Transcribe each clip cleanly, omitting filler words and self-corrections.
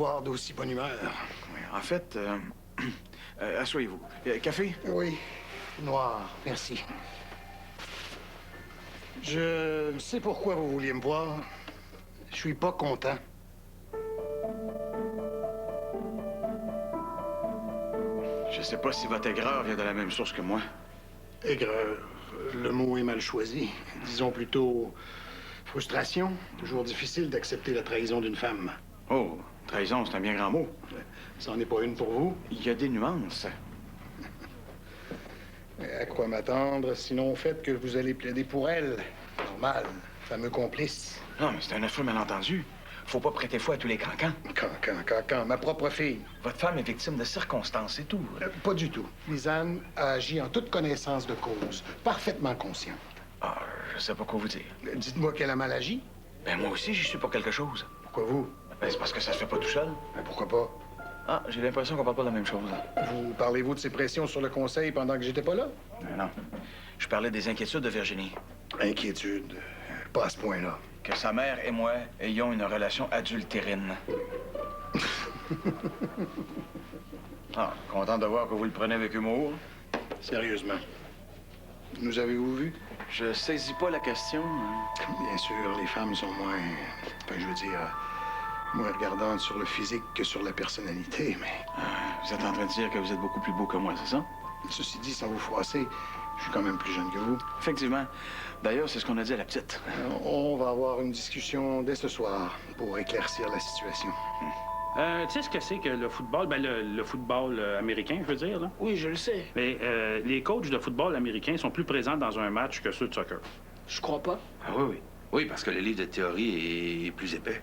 espoir d'aussi bonne humeur. Oui, en fait, asseyez-vous. Café? Oui, noir, merci. Je sais pourquoi vous vouliez me voir. Je suis pas content. Je sais pas si votre aigreur vient de la même source que moi. Aigreur, le mot est mal choisi. Disons plutôt frustration. Toujours difficile d'accepter la trahison d'une femme. Oh, trahison, c'est un bien grand mot. Ça n'en est pas une pour vous. Il y a des nuances. À quoi m'attendre, sinon au fait que vous allez plaider pour elle? Normal, fameux complice. Non, mais c'est un affreux malentendu. Faut pas prêter foi à tous les cancans. Quand, ma propre fille. Votre femme est victime de circonstances, c'est tout. Pas du tout. Lisanne a agi en toute connaissance de cause, parfaitement consciente. Ah, je sais pas quoi vous dire. Dites-moi qu'elle a mal agi. Ben, moi aussi, j'y suis pour quelque chose. Pourquoi vous? Ben, c'est parce que ça se fait pas tout seul. Ben, pourquoi pas? Ah, j'ai l'impression qu'on parle pas de la même chose. Vous parlez-vous de ces pressions sur le conseil pendant que j'étais pas là? Non. Je parlais des inquiétudes de Virginie. Inquiétude. Pas à ce point-là. Que sa mère et moi ayons une relation adultérine. Ah, content de voir que vous le prenez avec humour. Sérieusement. Nous avez-vous vu? Je saisis pas la question. Bien sûr, les femmes sont moins... Enfin, je veux dire... moins regardantes sur le physique que sur la personnalité, mais... Vous êtes en train de dire que vous êtes beaucoup plus beau que moi, c'est ça? Ceci dit, sans vous froisser, je suis quand même plus jeune que vous. Effectivement. D'ailleurs, c'est ce qu'on a dit à la petite. On va avoir une discussion dès ce soir pour éclaircir la situation. Tu sais ce que c'est que le football? Ben, le football américain, je veux dire, là. Oui, je le sais. Mais les coachs de football américain sont plus présents dans un match que ceux de soccer. Je crois pas. Ah oui. Oui, parce que le livre de théorie est plus épais.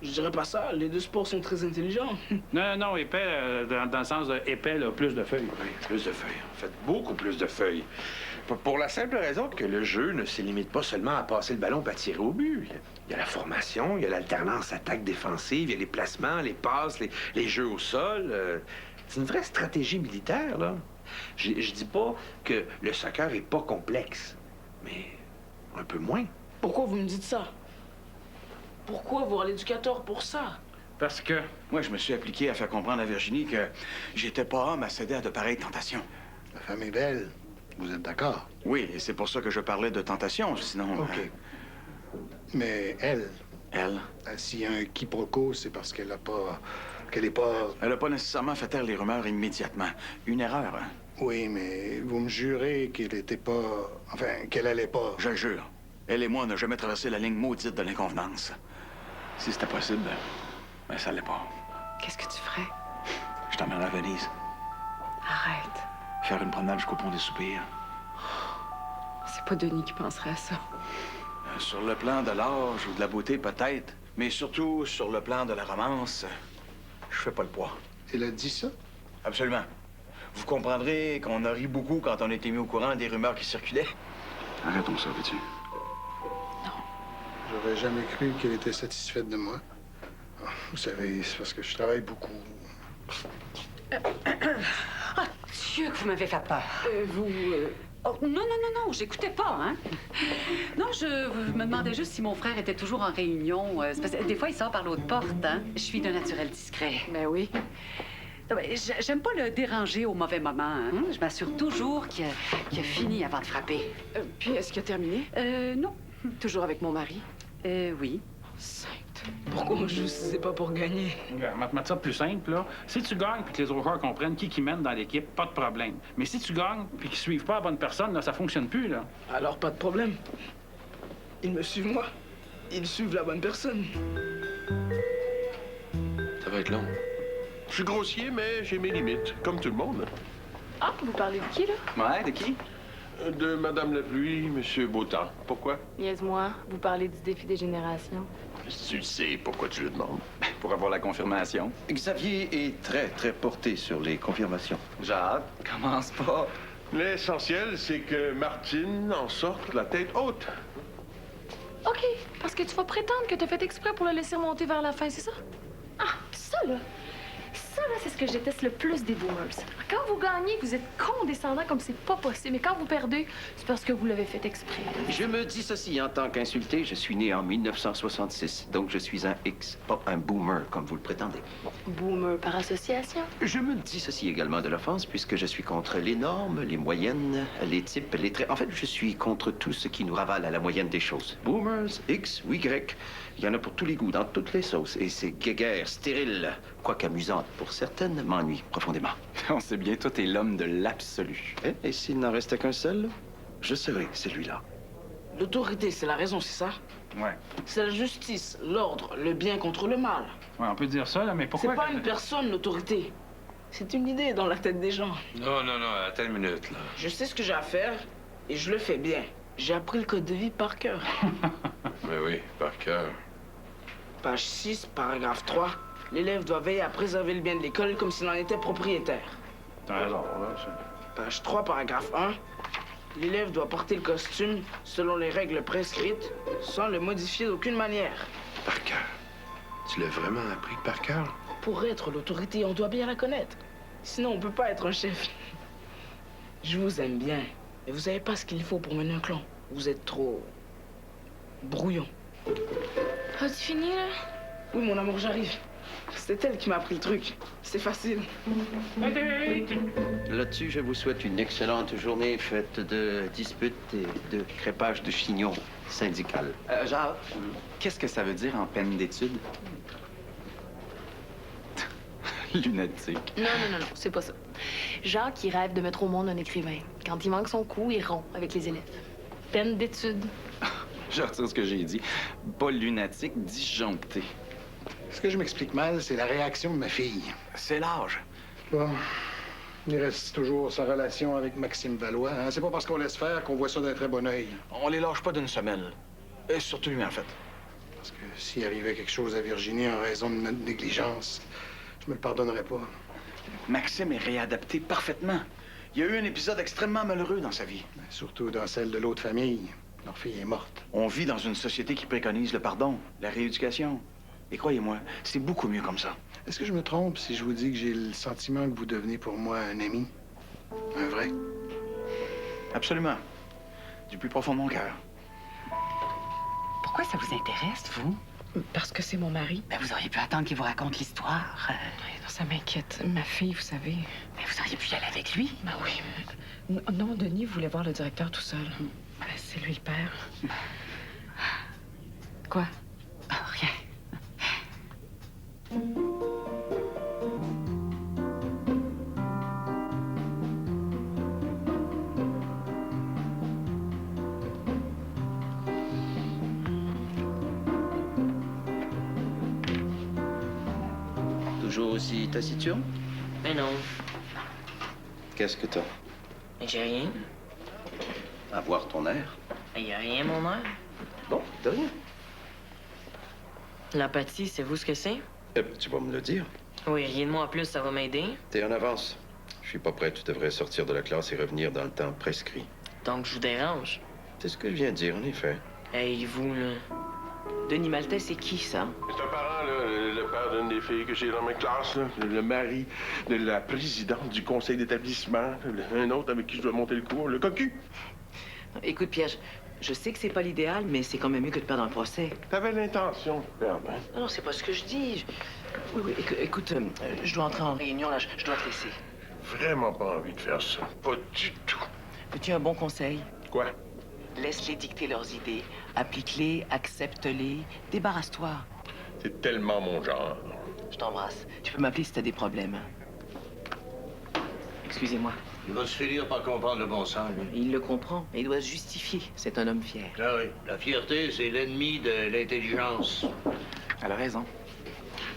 Je dirais pas ça. Les deux sports sont très intelligents. Non, épais, dans le sens de épais, là, plus de feuilles. Oui, plus de feuilles. En fait, beaucoup plus de feuilles. Pour la simple raison que le jeu ne se limite pas seulement à passer le ballon et à tirer au but. Il y a la formation, il y a l'alternance attaque-défensive, il y a les placements, les passes, les jeux au sol. C'est une vraie stratégie militaire, là. Je dis pas que le soccer est pas complexe, mais un peu moins. Pourquoi vous me dites ça? Pourquoi voir l'éducateur pour ça? Parce que... Moi, je me suis appliqué à faire comprendre à Virginie que j'étais pas homme à céder à de pareilles tentations. La femme est belle. Vous êtes d'accord? Oui, et c'est pour ça que je parlais de tentation, sinon... OK. Mais elle, Elle? s'il y a un quiproquo, c'est parce qu'elle a pas... qu'elle est pas... Elle a pas nécessairement fait taire les rumeurs immédiatement. Une erreur, hein? Oui, mais vous me jurez qu'elle était pas... Enfin, qu'elle allait pas... Je le jure. Elle et moi, on n'a jamais traversé la ligne maudite de l'inconvenance. Si c'était possible, ben ça l'est pas. Qu'est-ce que tu ferais? Je t'emmènerai à Venise. Arrête. Faire une promenade jusqu'au pont des Soupirs. C'est pas Denis qui penserait à ça. Sur le plan de l'âge ou de la beauté, peut-être. Mais surtout, sur le plan de la romance, je fais pas le poids. Elle a dit ça? Absolument. Vous comprendrez qu'on a ri beaucoup quand on a été mis au courant des rumeurs qui circulaient. Arrêtons ça, veux-tu? J'aurais jamais cru qu'elle était satisfaite de moi. Vous savez, c'est parce que je travaille beaucoup. Ah, Dieu, que vous m'avez fait peur. Oh, non, j'écoutais pas, hein? Non, je me demandais juste si mon frère était toujours en réunion. C'est parce que des fois, il sort par l'autre porte, hein? Je suis d'un naturel discret. Ben oui. Non, mais j'aime pas le déranger au mauvais moment, hein? Je m'assure toujours qu'il a fini avant de frapper. Puis, est-ce qu'il a terminé? Non. Toujours avec mon mari? Oui. Sainte. Pourquoi je sais pas pour gagner? Regarde, on va te mettre ça plus simple, là. Si tu gagnes puis que les autres joueurs comprennent qui mène dans l'équipe, pas de problème. Mais si tu gagnes puis qu'ils suivent pas la bonne personne, là, ça fonctionne plus, là. Alors, pas de problème. Ils me suivent moi. Ils suivent la bonne personne. Ça va être long. Je suis grossier, mais j'ai mes limites, comme tout le monde. Ah, vous parlez de qui, là? Ouais, de qui? De Madame la Pluie, Monsieur Beautemps. Pourquoi? Niaise-moi, vous parlez du défi des générations. Tu sais pourquoi tu le demandes. Pour avoir la confirmation. Xavier est très, très porté sur les confirmations. Jade, commence pas. L'essentiel, c'est que Martine en sorte la tête haute. OK, parce que tu vas prétendre que t'as fait exprès pour le laisser monter vers la fin, c'est ça? Ah, ça, là. Ça, là, c'est ce que je déteste le plus des boomers. Quand vous gagnez, vous êtes condescendant comme c'est pas possible. Mais quand vous perdez, c'est parce que vous l'avez fait exprès. Je me dissocie en tant qu'insulté. Je suis né en 1966, donc je suis un X, pas un boomer comme vous le prétendez. Boomer par association? Je me dissocie également de l'offense puisque je suis contre les normes, les moyennes, les types, les traits. En fait, je suis contre tout ce qui nous ravale à la moyenne des choses. Boomers, X ou Y, il y en a pour tous les goûts, dans toutes les sauces. Et c'est guéguerre, stérile, quoique amusante pour certaines, m'ennuie profondément. On sait bien, toi, t'es l'homme de l'absolu. Et s'il n'en restait qu'un seul, je serais celui-là. L'autorité, c'est la raison, c'est ça? Ouais. C'est la justice, l'ordre, le bien contre le mal. Ouais, on peut dire ça, là, mais pourquoi... C'est pas une personne, l'autorité. C'est une idée dans la tête des gens. Non, attends une minute, là. Je sais ce que j'ai à faire et je le fais bien. J'ai appris le code de vie par cœur. Mais oui, par cœur. Page 6, paragraphe 3. L'élève doit veiller à préserver le bien de l'école comme s'il en était propriétaire. T'as raison, là, ça. Page 3, paragraphe 1. L'élève doit porter le costume selon les règles prescrites, sans le modifier d'aucune manière. Par cœur. Tu l'as vraiment appris par cœur? Pour être l'autorité, on doit bien la connaître. Sinon, on peut pas être un chef. Je vous aime bien, mais vous savez pas ce qu'il faut pour mener un clan. Vous êtes trop... brouillon. As-tu fini, là? Oui, mon amour, j'arrive. C'est elle qui m'a appris le truc. C'est facile. Là-dessus, je vous souhaite une excellente journée faite de disputes et de crépage de chignons syndical. Jacques, qu'est-ce que ça veut dire en peine d'études? Lunatique. Non, c'est pas ça. Jacques, il rêve de mettre au monde un écrivain. Quand il manque son coup, il rompt avec les élèves. Peine d'études. Je retire ce que j'ai dit. Pas lunatique, disjoncté. Ce que je m'explique mal, c'est la réaction de ma fille. C'est l'âge. Bon, il reste toujours sa relation avec Maxime Valois. Hein? C'est pas parce qu'on laisse faire qu'on voit ça d'un très bon œil. On les lâche pas d'une semelle. Et surtout lui, en fait. Parce que s'il arrivait quelque chose à Virginie en raison de notre négligence, je me le pardonnerais pas. Maxime est réadapté parfaitement. Il y a eu un épisode extrêmement malheureux dans sa vie. Surtout dans celle de l'autre famille. Leur fille est morte. On vit dans une société qui préconise le pardon, la rééducation. Et croyez-moi, c'est beaucoup mieux comme ça. Est-ce que je me trompe si je vous dis que j'ai le sentiment que vous devenez pour moi un ami? Un vrai? Absolument. Du plus profond de mon cœur. Pourquoi ça vous intéresse, vous? Parce que c'est mon mari. Ben, vous auriez pu attendre qu'il vous raconte l'histoire. Non, ça m'inquiète. Ma fille, vous savez. Ben, vous auriez pu y aller avec lui. Ben oui, mais... Non, Denis voulait voir le directeur tout seul. Ben, c'est lui le père. Quoi? Oh, rien. Toujours aussi taciturne? Mais non, Qu'est-ce que t'as? j'ai rien. À voir ton air. Il y a rien, mon air. Bon, de rien. L'empathie, c'est vous ce que c'est? Tu vas me le dire. Oui, rien de moi en plus, ça va m'aider. T'es en avance. Je suis pas prêt. Tu devrais sortir de la classe et revenir dans le temps prescrit. Donc, je vous dérange. C'est ce que je viens de dire, en effet. Hey, vous, là. Denis Maltais, c'est qui, ça? C'est un parent, là, le père d'une des filles que j'ai dans ma classe, là, le mari de la présidente du conseil d'établissement, un autre avec qui je dois monter le cours, le cocu. Écoute, Pierre, je sais que c'est pas l'idéal, mais c'est quand même mieux que de perdre un procès. T'avais l'intention de perdre, hein? Non, c'est pas ce que je dis. Oui, écoute, je dois entrer en réunion, là, je dois te laisser. Vraiment pas envie de faire ça. Pas du tout. Veux-tu un bon conseil? Quoi? Laisse-les dicter leurs idées. Applique-les, accepte-les, débarrasse-toi. C'est tellement mon genre. Je t'embrasse. Tu peux m'appeler si t'as des problèmes. Excusez-moi. Il va se finir par comprendre le bon sens, lui. Il le comprend, mais il doit se justifier. C'est un homme fier. Ah oui, la fierté, c'est l'ennemi de l'intelligence. Elle a raison.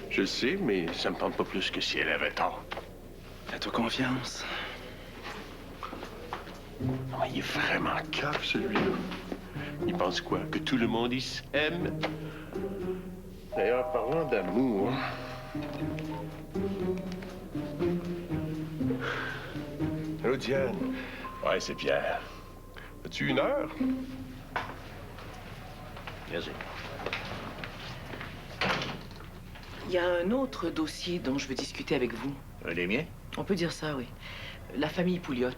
Je le sais, mais ça me tente pas plus que si elle avait tort. Fais-toi confiance. Non, il est vraiment cave, celui-là. Il pense quoi? Que tout le monde ici aime? D'ailleurs, parlant d'amour... Allô, Diane? Ouais, c'est Pierre. As-tu une heure? Merci. y a un autre dossier dont je veux discuter avec vous. Un des miens? On peut dire ça, oui. La famille Pouliot.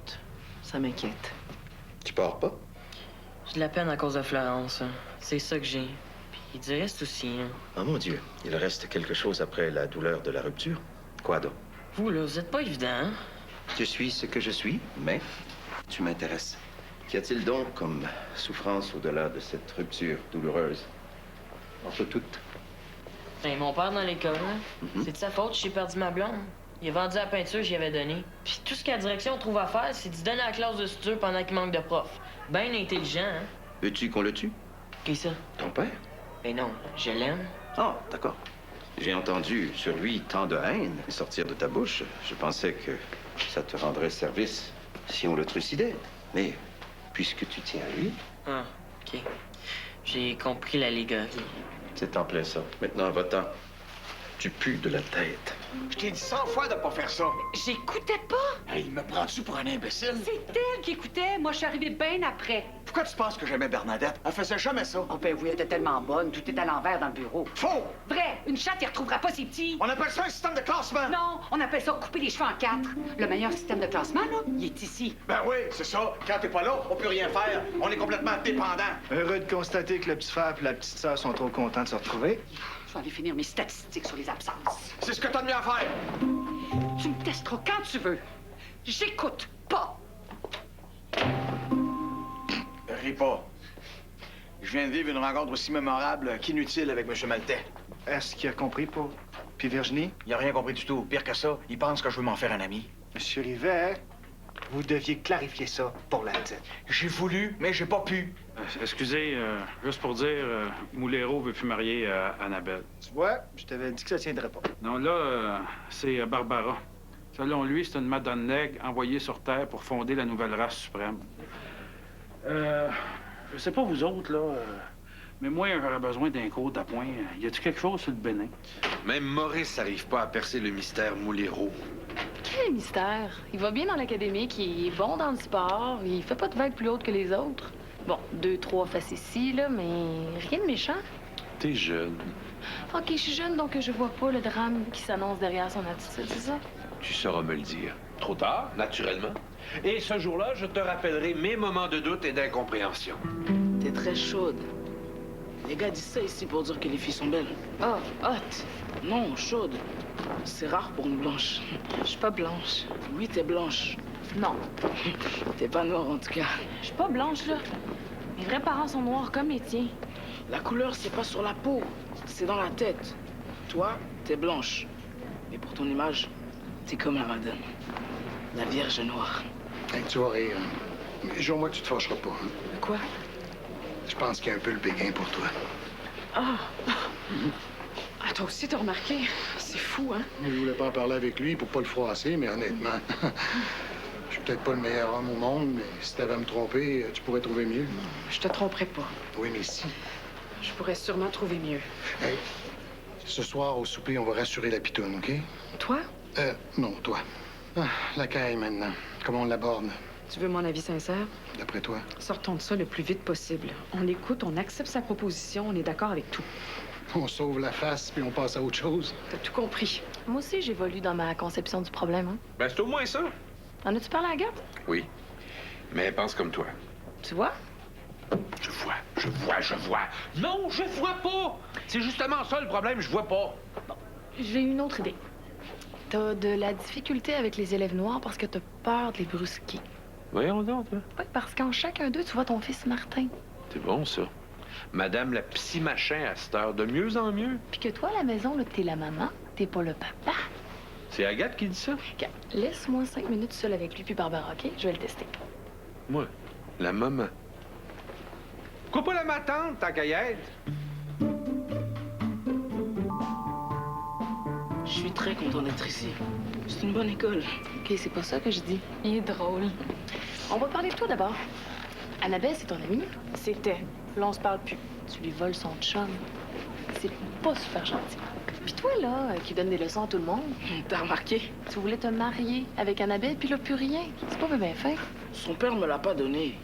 Ça m'inquiète. Tu pars pas? J'ai de la peine à cause de Florence. C'est ça que j'ai. Puis du reste aussi. Hein. Oh mon Dieu, il reste quelque chose après la douleur de la rupture? Quoi donc? Vous, là, vous êtes pas évident, hein? Je suis ce que je suis, mais tu m'intéresses. Qu'y a-t-il donc comme souffrance au-delà de cette rupture douloureuse? Entre toutes. Ben, mon père dans l'école, hein? C'est de sa faute, j'ai perdu ma blonde. Il a vendu la peinture que j'y avais donnée. Puis tout ce que la direction trouve à faire, c'est de donner la classe de suture pendant qu'il manque de profs. Ben intelligent, hein? Veux-tu qu'on le tue? Qui ça? Ton père? Ben non, je l'aime. Ah, d'accord. J'ai entendu sur lui tant de haine sortir de ta bouche. Je pensais que ça te rendrait service si on le trucidait. Mais puisque tu tiens à lui... Ah, OK. J'ai compris l'allégorie. C'est en plein ça. Maintenant, va-t'en. Tu pues de la tête. Je t'ai dit 100 fois de pas faire ça. J'écoutais pas. Hey, me prends-tu pour un imbécile? C'est elle qui écoutait. Moi, je suis arrivée bien après. Pourquoi tu penses que j'aimais Bernadette? Elle faisait jamais ça. Oh, ben oui, elle était tellement bonne. Tout est à l'envers dans le bureau. Faux! Vrai. Une chatte, il retrouvera pas ses petits. On appelle ça un système de classement. Non, on appelle ça couper les cheveux en 4. Le meilleur système de classement, là, il est ici. Ben oui, c'est ça. Quand t'es pas là, on peut rien faire. On est complètement dépendant. Heureux de constater que le petit frère et la petite sœur sont trop contents de se retrouver. Je vais aller finir mes statistiques sur les absences. C'est ce que t'as de mieux à faire. Tu me testeras quand tu veux. J'écoute pas. Ris pas. Je viens de vivre une rencontre aussi mémorable qu'inutile avec M. Maltais. Est-ce qu'il a compris, Paul? Puis Virginie? Il a rien compris du tout. Pire que ça, il pense que je veux m'en faire un ami. Monsieur Rivet, vous deviez clarifier ça pour la tête. J'ai voulu, mais j'ai pas pu. Excusez, juste pour dire, Moulero veut plus marier Annabelle. Tu vois, je t'avais dit que ça tiendrait pas. Non, là, c'est Barbara. Selon lui, c'est une madame nègre envoyée sur Terre pour fonder la nouvelle race suprême. Je sais pas vous autres, là, mais moi, j'aurais besoin d'un cours d'appoint. Y a-tu quelque chose sur le Bénin? Même Maurice n'arrive pas à percer le mystère Moulero. Quel mystère? Il va bien dans l'académique, il est bon dans le sport, il fait pas de vagues plus hautes que les autres. Bon, 2, 3 facéties, là, mais rien de méchant. T'es jeune. OK, je suis jeune, donc je vois pas le drame qui s'annonce derrière son attitude, c'est ça? Tu sauras me le dire. Trop tard, naturellement. Et ce jour-là, je te rappellerai mes moments de doute et d'incompréhension. T'es très chaude. Les gars disent ça ici pour dire que les filles sont belles. Oh, hot. Non, chaude. C'est rare pour une blanche. Je suis pas blanche. Oui, t'es blanche. Non. T'es pas noire, en tout cas. Je suis pas blanche, là. Mes vrais parents sont noirs comme les tiens. La couleur, c'est pas sur la peau. C'est dans la tête. Toi, t'es blanche. Mais pour ton image, t'es comme la madame. La Vierge noire. Hey, tu vas rire. Mais jure-moi que tu te fâcheras pas. Hein? Quoi? Je pense qu'il y a un peu le béguin pour toi. Ah! Ah, toi aussi, t'as remarqué? C'est fou, hein? Je voulais pas en parler avec lui pour pas le froisser, mais honnêtement, je suis peut-être pas le meilleur homme au monde, mais si t'avais à me tromper, tu pourrais trouver mieux. Je te tromperai pas. Oui, mais si. Je pourrais sûrement trouver mieux. Hey, ce soir, au souper, on va rassurer la pitoune, OK? Toi? Non, toi. Ah, la caille, maintenant. Comment on l'aborde? Tu veux mon avis sincère? D'après toi? Sortons de ça le plus vite possible. On l'écoute, on accepte sa proposition, on est d'accord avec tout. On sauve la face, puis on passe à autre chose. T'as tout compris. Moi aussi, j'évolue dans ma conception du problème, hein? Ben, c'est au moins ça. En as-tu parlé à Agathe? Oui. Mais pense comme toi. Tu vois? Je vois. Non, je vois pas. C'est justement ça le problème, je vois pas. J'ai une autre idée. T'as de la difficulté avec les élèves noirs parce que t'as peur de les brusquer. Voyons donc, toi. Oui, parce qu'en chacun d'eux, tu vois ton fils Martin. C'est bon, ça. Madame la psy-machin à cette heure, de mieux en mieux. Puis que toi, à la maison, là, t'es la maman, t'es pas le papa. C'est Agathe qui dit ça? OK. Laisse-moi 5 minutes seule avec lui puis Barbara, OK? Je vais le tester. Moi, la maman. Pourquoi pas la matante, ta caillette? Je suis très content d'être ici. C'est une bonne école. OK, c'est pas ça que je dis. Il est drôle. On va parler de toi d'abord. Annabelle, c'est ton amie? C'était. Là, on se parle plus. Tu lui voles son chum. C'est pas super gentil. Puis toi, là, qui donne des leçons à tout le monde... T'as remarqué? Tu voulais te marier avec Annabelle, puis là, plus rien. C'est pas bien fait. Son père me l'a pas donné.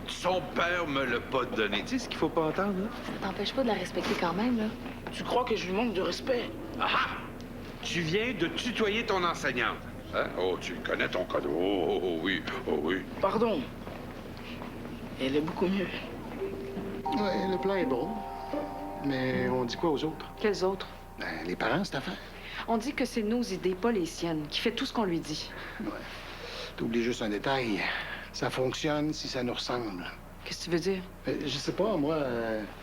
Son père me l'a pas donné. Tu sais ce qu'il faut pas entendre, là? Ça t'empêche pas de la respecter quand même, là. Tu crois que je lui manque de respect? Ah! Tu viens de tutoyer ton enseignante. Hein? Oh, tu connais ton code. Oh oui, oh oui. Pardon. Elle est beaucoup mieux. Ouais, le plan est bon. Mais on dit quoi aux autres? Quels autres? Ben, les parents, cette affaire. On dit que c'est nos idées, pas les siennes, qui fait tout ce qu'on lui dit. Ouais. T'oublies juste un détail. Ça fonctionne si ça nous ressemble. Qu'est-ce que tu veux dire? Je sais pas, moi,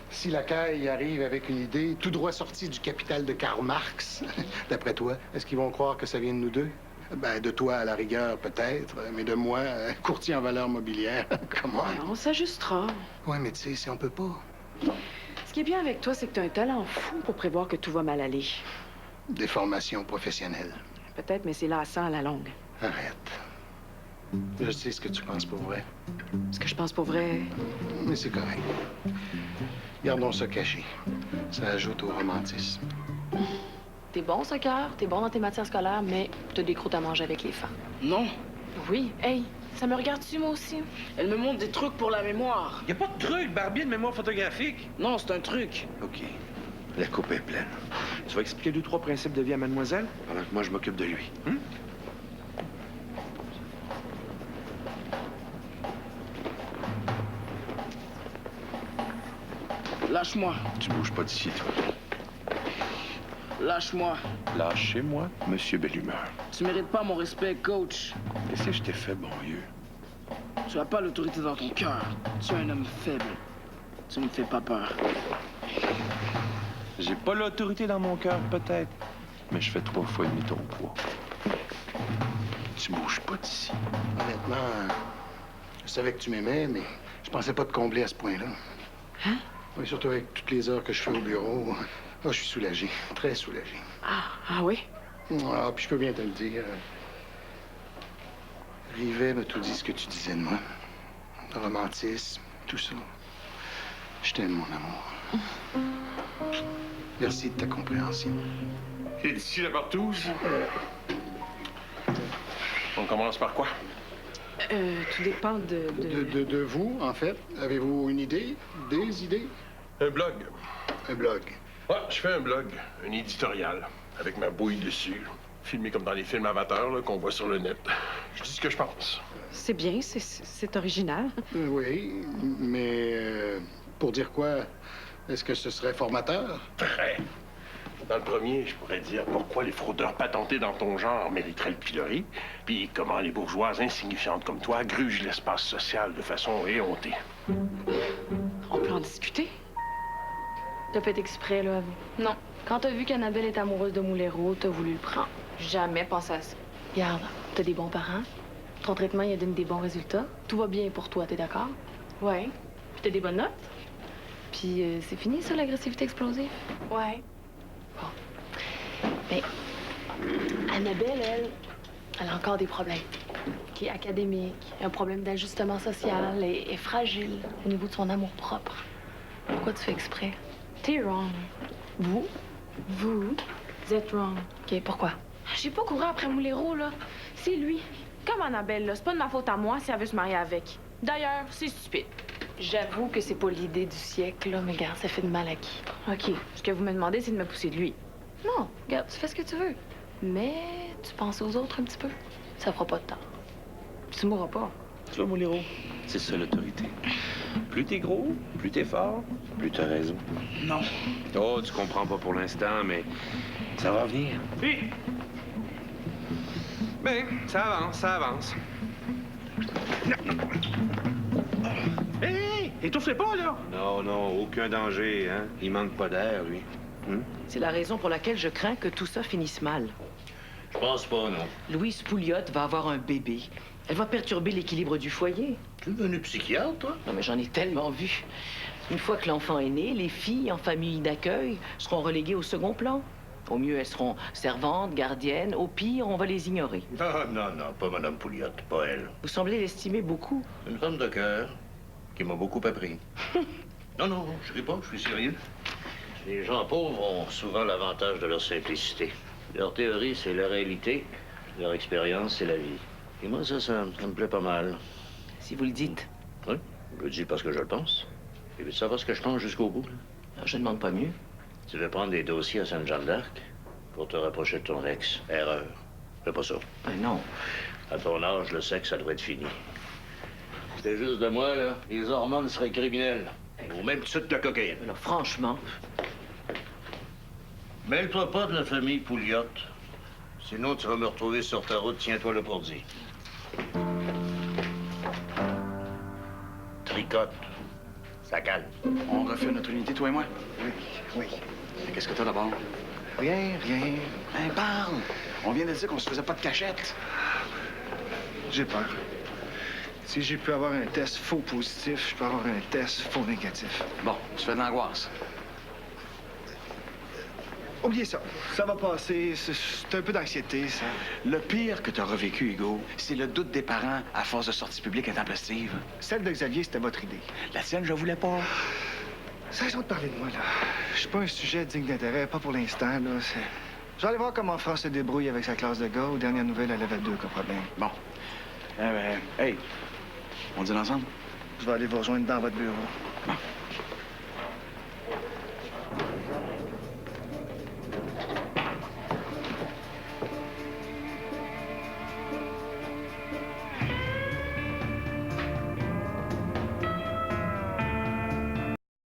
si la caille arrive avec une idée tout droit sortie du Capital de Karl Marx, d'après toi, est-ce qu'ils vont croire que ça vient de nous deux? Ben, de toi, à la rigueur, peut-être, mais de moi, courtier en valeurs mobilières, comment? Ouais, on s'ajustera. Ouais, mais tu sais, si on peut pas... Ce qui est bien avec toi, c'est que tu as un talent fou pour prévoir que tout va mal aller. Des formations professionnelles. Peut-être, mais c'est lassant à la longue. Arrête. Je sais ce que tu penses pour vrai. Ce que je pense pour vrai... Mais c'est correct. Gardons ça caché. Ça ajoute au romantisme. T'es bon au soccer, t'es bon dans tes matières scolaires, mais t'as des croûtes à manger avec les femmes. Non. Oui. Hey, ça me regarde-tu, moi aussi? Elle me montre des trucs pour la mémoire. Y a pas de truc, Barbie, de mémoire photographique. Non, c'est un truc. OK. La coupe est pleine. Tu vas expliquer 2-3 principes de vie à mademoiselle pendant que moi, je m'occupe de lui. Lâche-moi. Tu bouges pas d'ici, toi. Lâche-moi. Lâchez-moi, Monsieur Bellumeur. Tu mérites pas mon respect, coach. Qu'est-ce que je t'ai fait, bon vieux? Tu as pas l'autorité dans ton cœur. Tu es un homme faible. Tu ne me fais pas peur. J'ai pas l'autorité dans mon cœur, peut-être, mais je fais 3 fois et demi ton poids. Tu bouges pas d'ici. Honnêtement, je savais que tu m'aimais, mais je pensais pas te combler à ce point-là. Hein? Oui, surtout avec toutes les heures que je fais au bureau. Je suis soulagé, très soulagé. Ah oui? Ah, puis je peux bien te le dire. Rivet m'a tout dit ce que tu disais de moi. Le romantisme, tout ça. Je t'aime, mon amour. Merci de ta compréhension. Et d'ici la partouze? On commence par quoi? Tout dépend De vous, en fait. Avez-vous une idée? Des idées? Un blog. Un blog. Ouais, je fais un blog, un éditorial, avec ma bouille dessus. Filmé comme dans les films amateurs là, qu'on voit sur le net. Je dis ce que je pense. C'est bien, c'est original. Oui, mais pour dire quoi? Est-ce que ce serait formateur? Très. Dans le premier, je pourrais dire pourquoi les fraudeurs patentés dans ton genre mériteraient le pilori, puis comment les bourgeoises insignifiantes comme toi grugent l'espace social de façon éhontée. On peut en discuter? T'as fait exprès, là, avoue. Non. Quand t'as vu qu'Annabelle est amoureuse de Moulero, t'as voulu le prendre. Jamais pensé à ça. Regarde, t'as des bons parents. Ton traitement, il a donné des bons résultats. Tout va bien pour toi, t'es d'accord? Ouais. Puis t'as des bonnes notes? Puis c'est fini, ça, l'agressivité explosive? Ouais. Bon. Mais Annabelle, elle a encore des problèmes. Qui est académique, un problème d'ajustement social et fragile au niveau de son amour-propre. Pourquoi tu fais exprès? T'es wrong. Vous êtes wrong. OK, pourquoi? J'ai pas couru après Moulero, là. C'est lui. Comme Annabelle, là. C'est pas de ma faute à moi si elle veut se marier avec. D'ailleurs, c'est stupide. J'avoue que c'est pas l'idée du siècle, là, mais regarde, ça fait de mal à qui? OK. Ce que vous me demandez, c'est de me pousser de lui. Non, regarde, tu fais ce que tu veux. Mais tu penses aux autres un petit peu. Ça fera pas de temps. Tu mourras pas. Tu vois, Moulero, c'est ça l'autorité. Plus t'es gros, plus t'es fort, plus t'as raison. Non. Oh, tu comprends pas pour l'instant, mais ça va venir. Oui. Ben, ça avance, ça avance. Hé, étouffez pas, là! Non, non, aucun danger, hein. Il manque pas d'air, lui. C'est la raison pour laquelle je crains que tout ça finisse mal. Je pense pas, non. Louise Pouliot va avoir un bébé. Elle va perturber l'équilibre du foyer. Tu es devenu psychiatre, toi? Non, mais j'en ai tellement vu. Une fois que l'enfant est né, les filles en famille d'accueil seront reléguées au second plan. Au mieux, elles seront servantes, gardiennes. Au pire, on va les ignorer. Non, pas Mme Pouliot, pas elle. Vous semblez l'estimer beaucoup. Une femme de cœur qui m'a beaucoup appris. Non, je ris pas, je suis sérieux. Les gens pauvres ont souvent l'avantage de leur simplicité. Leur théorie, c'est la réalité. Leur expérience, c'est la vie. Et moi, ça me plaît pas mal. Si vous le dites. Oui, je le dis parce que je le pense. Et veux savoir ce que je pense jusqu'au bout? Alors, je ne demande pas mieux. Tu veux prendre des dossiers à Sainte-Jeanne d'Arc? pour te rapprocher de ton ex. Erreur. Fais pas ça. Non. À ton âge, le sexe, ça doit être fini. C'était juste de moi, là. Les hormones seraient criminelles. Au même titre de la cocaïne. Alors, franchement... Mêle-toi pas de la famille Pouliot. Sinon, tu vas me retrouver sur ta route. Tiens-toi là pour dire. Tricote. Ça calme. On refait notre unité, toi et moi? Oui, oui. Et qu'est-ce que t'as d'abord? Rien, rien. Ben, parle! On vient de dire qu'on se faisait pas de cachette. J'ai peur. Si j'ai pu avoir un test faux positif, je peux avoir un test faux négatif. Bon, tu fais de l'angoisse. Oubliez ça. Ça va passer. C'est un peu d'anxiété, ça. Le pire que t'as revécu, Hugo, c'est le doute des parents à force de sorties publiques intempestives. Celle de Xavier, c'était votre idée. La tienne, je voulais pas. Cessons de parler de moi, là. Je suis pas un sujet digne d'intérêt, pas pour l'instant, là. Je vais aller voir comment France se débrouille avec sa classe de gars. Aux dernières nouvelles, elle avait 2 cas problème. Bon. Hey, on dîne ensemble? Je vais aller vous rejoindre dans votre bureau. Bon.